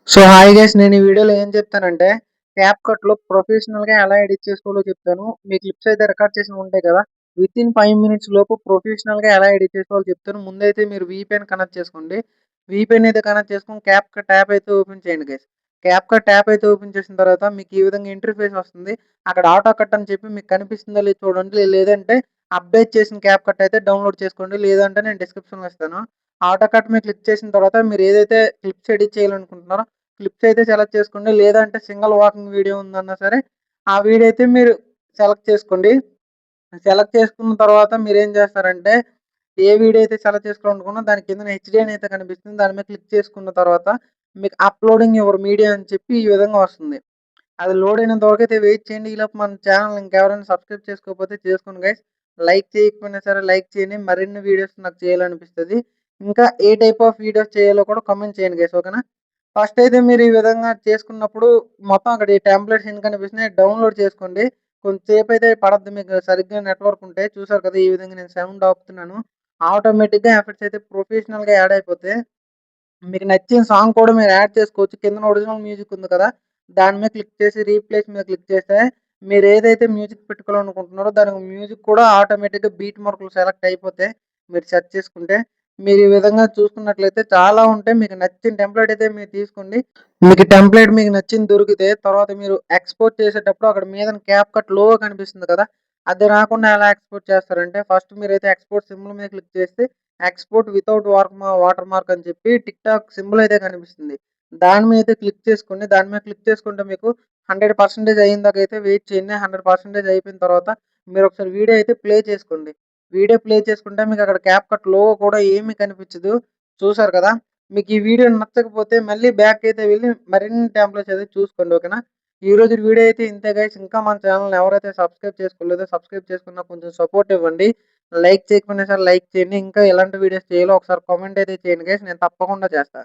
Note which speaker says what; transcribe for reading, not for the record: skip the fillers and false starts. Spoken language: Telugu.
Speaker 1: సో హాయ్ గైస్, నేను ఈ వీడియోలో ఏం చెప్తానంటే క్యాప్‌కట్‌లో ప్రొఫెషనల్‌గా ఎలా ఎడిట్ చేసుకోవాలో చెప్తాను. మీ క్లిప్స్ అయితే రికార్డ్ చేసినవి ఉంటాయి కదా! వితిన్ 5 మినిట్స్ లోపు ప్రొఫెషనల్‌గా ఎలా ఎడిట్ చేసుకోవాలో చెప్తాను. ముందైతే మీరు వీపీఎన్ కనెక్ట్ చేసుకోండి. వీపీఎన్ అయితే కనెక్ట్ చేసుకొని క్యాప్‌కట్ యాప్ అయితే ఓపెన్ చేయండి గైస్. క్యాప్‌కట్ యాప్ అయితే ఓపెన్ చేసిన తర్వాత మీకు ఈ విధంగా ఇంటర్‌ఫేస్ వస్తుంది. అక్కడ ఆటో కట్ అని చెప్పి మీకు కనిపిస్తుందో లేదో చూడండి. లేదంటే అప్డేట్ చేసిన క్యాప్‌కట్ అయితే డౌన్‌లోడ్ చేసుకోండి. లేదంటే నేను డిస్క్రిప్షన్‌లో ఇస్తాను. ఆటో కట్ మీద క్లిక్ చేసిన తర్వాత మీరు ఏదైతే క్లిప్స్ ఎడిట్ చేయాలనుకుంటున్నారో క్లిప్స్ అయితే సెలెక్ట్ చేసుకోండి. లేదంటే సింగిల్ వాకింగ్ వీడియో ఉందన్నా సరే, ఆ వీడియో అయితే మీరు సెలెక్ట్ చేసుకోండి. సెలెక్ట్ చేసుకున్న తర్వాత మీరేం చేస్తారంటే, ఏ వీడియో అయితే సెలెక్ట్ చేసుకోవాలనుకున్నో దాని కిందన హెచ్‌డి అని అయితే కనిపిస్తుంది. దాని మీద క్లిక్ చేసుకున్న తర్వాత మీకు అప్‌లోడింగ్ యువర్ మీడియా అని చెప్పి ఈ విధంగా వస్తుంది. అది లోడ్ అయినంత వరకైతే వెయిట్ చేయండి. ఈలోపు మన ఛానెల్ ఇంకెవరైనా సబ్స్క్రైబ్ చేసుకోకపోతే చేసుకోండి గైస్. లైక్ చేయకపోయినా సరే లైక్ చేయండి. మరిన్ని వీడియోస్ నాకు చేయాలనిపిస్తది. ఇంకా ఏ టైప్ ఆఫ్ వీడియోస్ చేయాలో కూడా కామెంట్ చేయండి గైస్. ఓకేనా? ఫస్ట్ అయితే మీరు ఈ విధంగా చేసుకున్నప్పుడు మొత్తం అక్కడ ఈ టెంప్లెట్స్ ఎన్ని కనిపిస్తున్నాయి డౌన్‌లోడ్ చేసుకోండి. కొంచెంసేపు అయితే పడద్ది మీకు సరిగ్గా నెట్‌వర్క్ ఉంటే. చూసారు కదా! ఈ విధంగా నేను సౌండ్ ఆపుతున్నాను. ఆటోమేటిక్‌గా ఎఫెక్ట్స్ అయితే ప్రొఫెషనల్‌గా యాడ్ అయిపోతాయి. మీకు నచ్చిన సాంగ్ కూడా మీరు యాడ్ చేసుకోవచ్చు. కిందన ఒరిజినల్ మ్యూజిక్ ఉంది కదా! దాని మీద క్లిక్ చేసి రీప్లేస్ మీద క్లిక్ చేస్తే మీరేదైతే మ్యూజిక్ పెట్టుకోవాలనుకుంటున్నారో దానికి మ్యూజిక్ కూడా ఆటోమేటిక్‌గా బీట్ మార్కులు సెలెక్ట్ అయిపోతాయి. మీరు సెర్చ్ చేసుకుంటే. మీరు ఈ విధంగా చూసుకున్నట్లయితే చాలా ఉంటాయి. మీకు నచ్చిన టెంప్లేట్ అయితే మీరు తీసుకోండి. మీకు టెంప్లేట్ మీకు నచ్చింది దొరికితే తర్వాత మీరు ఎక్స్‌పోర్ట్ చేసేటప్పుడు అక్కడ మీదన క్యాప్‌కట్ లోగో కనిపిస్తుంది కదా! అది రాకుండా ఎలా ఎక్స్‌పోర్ట్ చేస్తారంటే ఫస్ట్ మీరైతే ఎక్స్‌పోర్ట్ సింబల్ మీద క్లిక్ చేస్తే ఎక్స్‌పోర్ట్ వితౌట్ వాటర్ మార్క్ అని చెప్పి టిక్‌టాక్ సింబల్ అయితే కనిపిస్తుంది. దాని మీద క్లిక్ చేసుకోండి. దాని మీద క్లిక్ చేసుకుంటే మీకు 100% అయ్యేదాకైతే వెయిట్ చేయండి. 100% అయిపోయిన తర్వాత మీరొకసారి వీడియో అయితే ప్లే చేసుకోండి. వీడియో ప్లే చేసుకుంటే మీకక్కడ క్యాప్‌కట్ లోగో కూడా ఏమీ కనిపించదు. చూసారు కదా! మీకు ఈ వీడియో నచ్చకపోతే మళ్ళీ బ్యాక్ అయితే వెళ్లి మరిన్ని టెంప్లేట్స్ అయితే చూసుకోండి. ఓకేనా? ఈరోజు వీడియో అయితే ఇంతే గైస్. ఇంకా మన ఛానెల్‌ని ఎవరైతే సబ్స్క్రైబ్ చేసుకోలేదో సబ్స్క్రైబ్ చేసుకున్న కొంచెం సపోర్ట్ ఇవ్వండి. లైక్ చేయకపోయినా సరే లైక్ చేయండి. ఇంకా ఎలాంటి వీడియోస్ చేయాలో ఒకసారి కామెంట్ అయితే చేయండి గైస్. నేను తప్పకుండా చేస్తా.